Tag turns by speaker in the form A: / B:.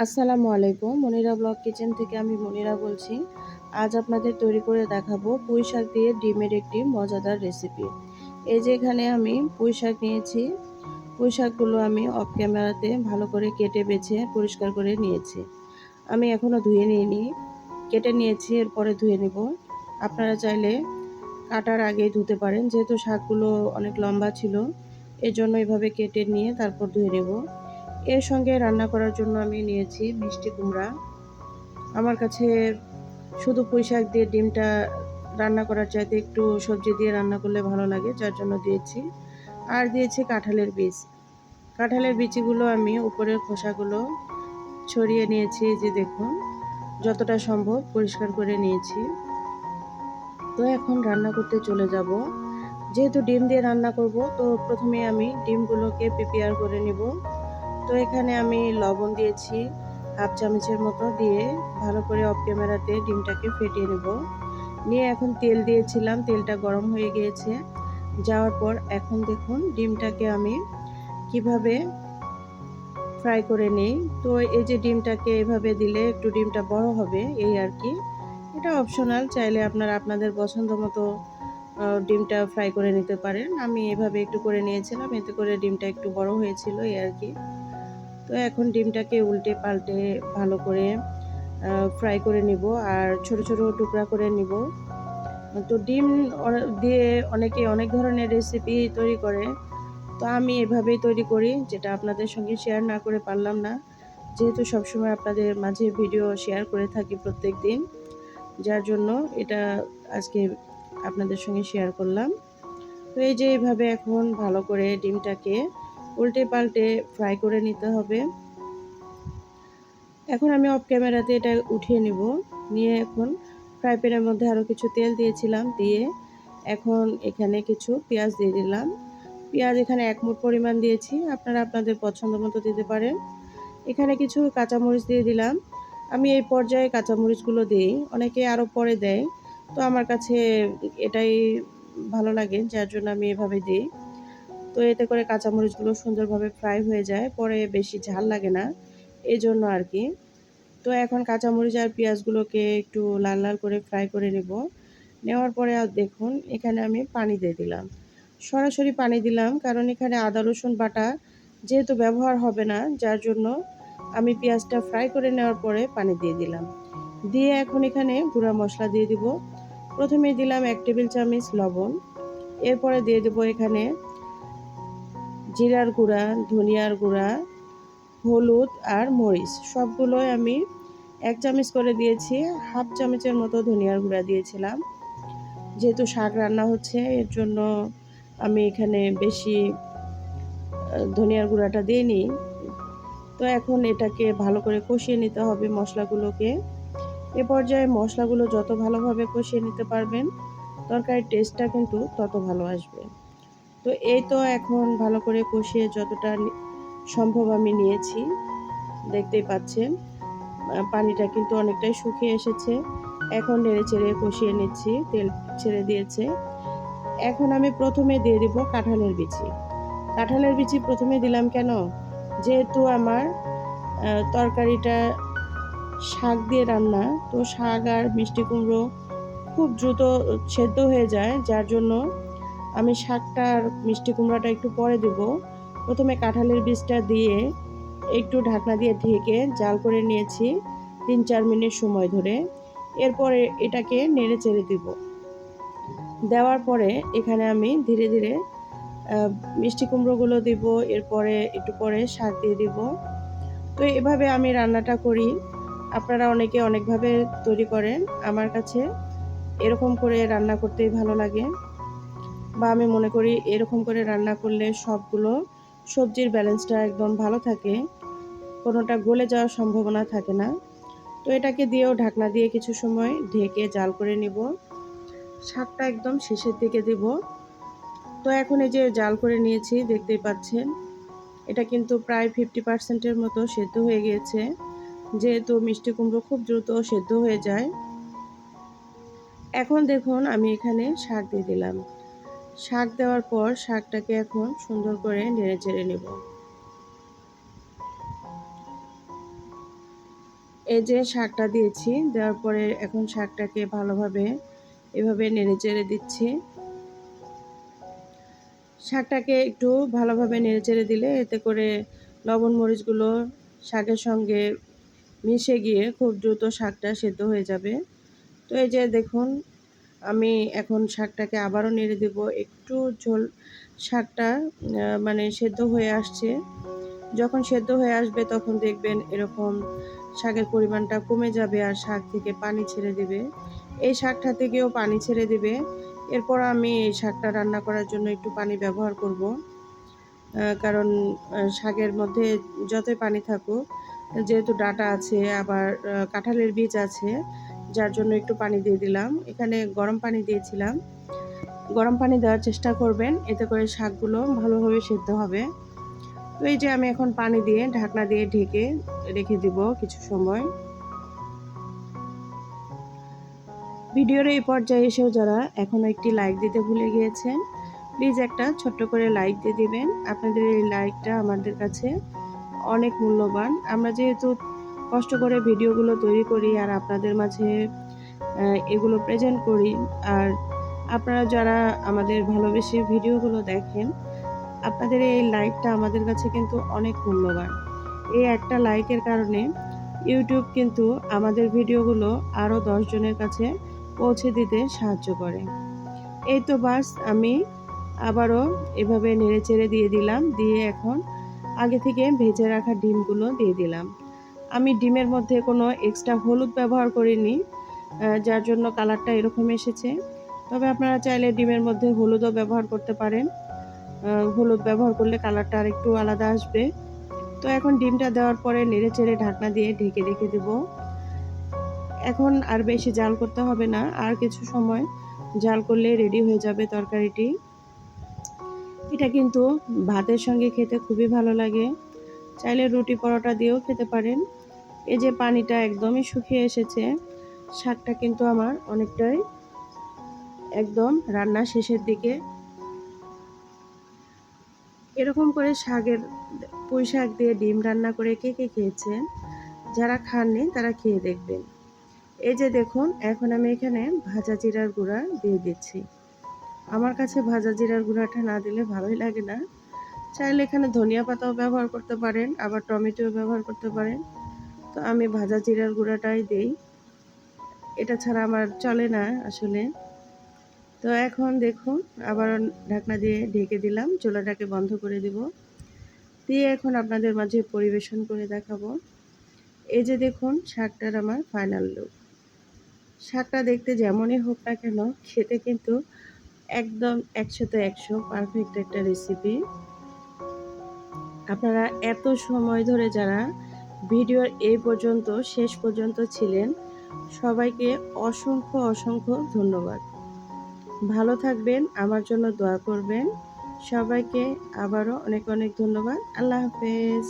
A: আসসালামু আলাইকুম। Monira blog kitchen থেকে আমি মনিরা বলছি। আজ আপনাদের তৈরি করে দেখাবো পুঁই শাক দিয়ে ডিমের একটি মজাদার রেসিপি। এই যে এখানে আমি পুঁই শাক নিয়েছি। পুঁই শাকগুলো আমি অফ ক্যামেরাতে ভালো করে কেটে বেছে পরিষ্কার করে নিয়েছি। আমি এখনও ধুয়ে নিইনি, কেটে নিয়েছি, এরপরে ধুয়ে নিব। আপনারা চাইলে কাটার আগেই ধুতে পারেন, যেহেতু শাকগুলো অনেক লম্বা ছিল এজন্য এভাবে কেটে নিয়ে তারপর ধুয়ে নেব। এর সঙ্গে রান্না করার জন্য আমি নিয়েছি মিষ্টি কুমড়া। আমার কাছে শুধু পুঁই শাক দিয়ে ডিমটা রান্না করার চাইতে একটু সবজি দিয়ে রান্না করলে ভালো লাগে, যার জন্য দিয়েছি। আর দিয়েছি কাঁঠালের বীজ। কাঁঠালের বিচিগুলো আমি উপরের খোসাগুলো ছড়িয়ে নিয়েছি, এই যে দেখুন, যতটা সম্ভব পরিষ্কার করে নিয়েছি। তো এখন রান্না করতে চলে যাব। যেহেতু ডিম দিয়ে রান্না করব, তো প্রথমে আমি ডিমগুলোকে প্রিপেয়ার করে নিব। তো এখানে আমি লবণ দিয়েছি হাফ চামচের মতো, দিয়ে ভালো করে অফ ক্যামেরাতে ডিমটাকে ফেটিয়ে নেব। নিয়ে এখন তেল দিয়েছিলাম, তেলটা গরম হয়ে গিয়েছে। যাওয়ার পর এখন দেখুন ডিমটাকে আমি কিভাবে ফ্রাই করে নিই। তো এই যে ডিমটাকে এভাবে দিলে একটু ডিমটা বড় হবে, এই আর কি। এটা অপশনাল, চাইলে আপনারা আপনাদের পছন্দ মতো ডিমটা ফ্রাই করে নিতে পারেন। আমি এভাবে একটু করে নিয়েছিলাম, এতে করে ডিমটা একটু বড় হয়েছিল, এই আর কি। তো এখন ডিমটাকে উল্টে পাল্টে ভালো করে ফ্রাই করে নিব আর ছোট ছোট টুকরা করে নিব। তো ডিম দিয়ে অনেকে অনেক ধরনের রেসিপি তৈরি করে। তো আমি এভাবেই তৈরি করি, যেটা আপনাদের সঙ্গে শেয়ার না করে পারলাম না, যেহেতু সবসময় আপনাদের মাঝে ভিডিও শেয়ার করে থাকি প্রত্যেক দিন, যার জন্য এটা আজকে আপনাদের সঙ্গে শেয়ার করলাম। তো এই যে এইভাবে এখন ভালো করে ডিমটাকে উল্টে পাল্টে ফ্রাই করে নিতে হবে। এখন আমি অফ ক্যামেরাতে এটা উঠিয়ে নিব। নিয়ে এখন ফ্রাই প্যানের মধ্যে আরও কিছু তেল দিয়েছিলাম, দিয়ে এখন এখানে কিছু পেঁয়াজ দিয়ে দিলাম। পেঁয়াজ এখানে 1 মুঠ পরিমাণ দিয়েছি, আপনারা আপনাদের পছন্দ মতো দিতে পারেন। এখানে কিছু কাঁচামরিচ দিয়ে দিলাম। আমি এই পর্যায়ে কাঁচামরিচগুলো দিই, অনেকে আরও পরে দেয়। তো আমার কাছে এটাই ভালো লাগে, যার জন্য আমি এভাবে দিই। তো এতে করে কাঁচামরিচগুলো সুন্দরভাবে ফ্রাই হয়ে যায়, পরে বেশি ঝাল লাগে না, এই জন্য আর কি। তো এখন কাঁচামরিচ আর পেঁয়াজগুলোকে একটু লাল লাল করে ফ্রাই করে নেব। নেওয়ার পরে আর দেখুন এখানে আমি পানি দিয়ে দিলাম, সরাসরি পানি দিলাম, কারণ এখানে আদা রসুন বাটা যেহেতু ব্যবহার হবে না, যার জন্য আমি পেঁয়াজটা ফ্রাই করে নেওয়ার পরে পানি দিয়ে দিলাম। দিয়ে এখন এখানে গুঁড়া মশলা দিয়ে দিব। প্রথমে দিলাম 1 টেবিল চামচ লবণ, এরপরে দিয়ে দেবো এখানে জিরার গুঁড়া, ধনিয়ার গুঁড়া, হলুদ আর মরিচ সবগুলোই আমি 1 চামচ করে দিয়েছি। হাফ চামচের মতো ধনিয়ার গুঁড়া দিয়েছিলাম, যেহেতু শাক রান্না হচ্ছে এর জন্য আমি এখানে বেশি ধনিয়ার গুঁড়াটা দিইনি। তো এখন এটাকে ভালো করে কষিয়ে নিতে হবে মশলাগুলোকে। এ পর্যায়ে মশলাগুলো যত ভালোভাবে কষিয়ে নিতে পারবেন, তরকারির টেস্টটা কিন্তু তত ভালো আসবে। তো এই তো এখন ভালো করে কষিয়ে যতটা সম্ভব আমি নিয়েছি, দেখতেই পাচ্ছেন পানিটা কিন্তু অনেকটাই শুকিয়ে এসেছে। এখন নেড়ে চেড়ে কষিয়ে নিচ্ছি, তেল ছেড়ে দিয়েছে। এখন আমি প্রথমে দিয়ে দিব কাঁঠালের বিচি। কাঁঠালের বিচি প্রথমে দিলাম কেন, যেহেতু আমার তরকারিটা শাক দিয়ে রান্না, তো শাক আর মিষ্টি কুমড়ো খুব দ্রুত সেদ্ধ হয়ে যায়, যার জন্য আমি শাকটা আর মিষ্টি কুমড়াটা একটু পরে দেব। প্রথমে কাঁঠালের বীজটা দিয়ে একটু ঢাকনা দিয়ে ঢেকে জাল করে নিয়েছি 3-4 মিনিট সময় ধরে। এরপরে এটাকে নেড়ে চেড়ে দিব। দেওয়ার পরে এখানে আমি ধীরে ধীরে মিষ্টি কুমড়োগুলো দিব, এরপরে একটু পরে শাক দিয়ে দিব। তো এভাবে আমি রান্নাটা করি। আপনারা অনেকে অনেকভাবে তৈরি করেন, আমার কাছে এরকম করে রান্না করতেই ভালো লাগে। বা আমি মনে করি এরকম করে রান্না করলে সবগুলো সবজির ব্যালেন্সটা একদম ভালো থাকে, কোনোটা গলে যাওয়ার সম্ভাবনা থাকে না। তো এটাকে দিয়েও ঢাকনা দিয়ে কিছু সময় ঢেকে জাল করে নিব। শাকটা একদম শেষের দিকে দিব। তো এখন এই যে জাল করে নিয়েছি, দেখতেই পাচ্ছেন এটা কিন্তু প্রায় 50% মতো সেদ্ধ হয়ে গিয়েছে, যেহেতু মিষ্টি কুমড়ো খুব দ্রুত সেদ্ধ হয়ে যায়। এখন দেখুন আমি এখানে শাক দিয়ে দিলাম। শাক দেওয়ার পর শাকটাকে এখন সুন্দর করে নেড়ে চেড়ে নেব। এই যে শাকটা দিয়েছি, দেওয়ার পরে এখন শাকটাকে ভালোভাবে এভাবে নেড়েচেড়ে দিচ্ছি। শাকটাকে একটু ভালোভাবে নেড়েচেড়ে দিলে এতে করে লবণ মরিচগুলো শাকের সঙ্গে মিশে গিয়ে খুব দ্রুত শাকটা সেদ্ধ হয়ে যাবে। তো এই যে দেখুন, আমি এখন শাকটাকে আবারও নেড়ে দেব। একটু ঝোল শাকটা মানে সেদ্ধ হয়ে আসছে। যখন সেদ্ধ হয়ে আসবে তখন দেখবেন এরকম শাকের পরিমাণটা কমে যাবে আর শাক থেকে পানি ছেড়ে দেবে। এই শাকটা থেকেও পানি ছেড়ে দেবে। এরপর আমি এই শাকটা রান্না করার জন্য একটু পানি ব্যবহার করব। কারণ শাকের মধ্যে যতই পানি থাকুক, যেহেতু ডাঁটা আছে আবার কাঁঠালের বীজ আছে, যার জন্য একটু পানি দিয়ে দিলাম। এখানে গরম পানি দিয়েছিলাম। গরম পানি দেওয়ার চেষ্টা করবেন, এতে করে শাকগুলো ভালোভাবে সেদ্ধ হবে। তো এই যে আমি এখন পানি দিয়ে ঢাকনা দিয়ে ঢেকে রেখে দিব কিছু সময়। ভিডিওর এই পর্যায়ে এসেও যারা এখনও একটি লাইক দিতে ভুলে গিয়েছেন, প্লিজ একটা ছোট্ট করে লাইক দিয়ে দিবেন। আপনাদের এই লাইকটা আমাদের কাছে অনেক মূল্যবান। আমরা যেহেতু কষ্ট করে ভিডিওগুলো তৈরি করি আর আপনাদের মাঝে এগুলো প্রেজেন্ট করি, আর আপনারা যারা আমাদের ভালোবেসে ভিডিওগুলো দেখেন, আপনাদের এই লাইকটা আমাদের কাছে কিন্তু অনেক মূল্যবান। এই একটা লাইকের কারণে ইউটিউব কিন্তু আমাদের ভিডিওগুলো আরও 10 জনের কাছে পৌঁছে দিতে সাহায্য করে। এই তো বাস, আমি আবারও এভাবে নেড়েচেড়ে দিয়ে দিলাম। দিয়ে এখন আগে থেকে ভেজে রাখা ডিমগুলো দিয়ে দিলাম। আমি ডিমের মধ্যে কোনো এক্সট্রা হলুদ ব্যবহার করিনি, যার জন্য কালারটা এরকম এসেছে। তবে আপনারা চাইলে ডিমের মধ্যে হলুদও ব্যবহার করতে পারেন। হলুদ ব্যবহার করলে কালারটা আরেকটু আলাদা আসবে। তো এখন ডিমটা দেওয়ার পরে নেড়েচেড়ে ঢাকনা দিয়ে ঢেকে রেখে দেব। এখন আর বেশি জাল করতে হবে না, আর কিছু সময় জাল করলে রেডি হয়ে যাবে তরকারিটি। এটা কিন্তু ভাতের সঙ্গে খেতে খুবই ভালো লাগে। চাইলে রুটি পরোটা দিয়েও খেতে পারেন। এই যে পানিটা একদমই শুকিয়ে এসেছে, শাকটা কিন্তু আমার অনেকটাই একদম রান্না শেষের দিকে। এরকম করে পুঁই শাক দিয়ে ডিম রান্না করে কে কে খেয়েছেন? যারা খাননি তারা খেয়ে দেখবেন। এই যে দেখুন, এখন আমি এখানে ভাজা জিরার গুঁড়া দিয়ে দিচ্ছি। আমার কাছে ভাজা জিরার গুঁড়াটা না দিলে ভালোই লাগে না। চাইলে এখানে ধনিয়া পাতাও ব্যবহার করতে পারেন, আবার টমেটোও ব্যবহার করতে পারেন। তো আমি ভাজা জিরার গুঁড়াটাই দিই, এটা ছাড়া আমার চলে না আসলে। তো এখন দেখুন, আবার ঢাকনা দিয়ে ঢেকে দিলাম, চুলাটাকে বন্ধ করে দিব। দিয়ে এখন আপনাদের মাঝে পরিবেশন করে দেখাবো। এই যে দেখুন, শাকটার আমার ফাইনাল লুক। শাকটা দেখতে যেমনই হোক না কেন, খেতে কিন্তু একদম 100তে 100 পারফেক্ট একটা রেসিপি। আপনারা এত সময় ধরে যারা ভিডিওর এই পর্যন্ত শেষ পর্যন্ত ছিলেন, সবাইকে অসংখ্য অসংখ্য ধন্যবাদ। ভালো থাকবেন, আমার জন্য দোয়া করবেন। সবাইকে আবারও অনেক অনেক ধন্যবাদ। আল্লাহ হাফেজ।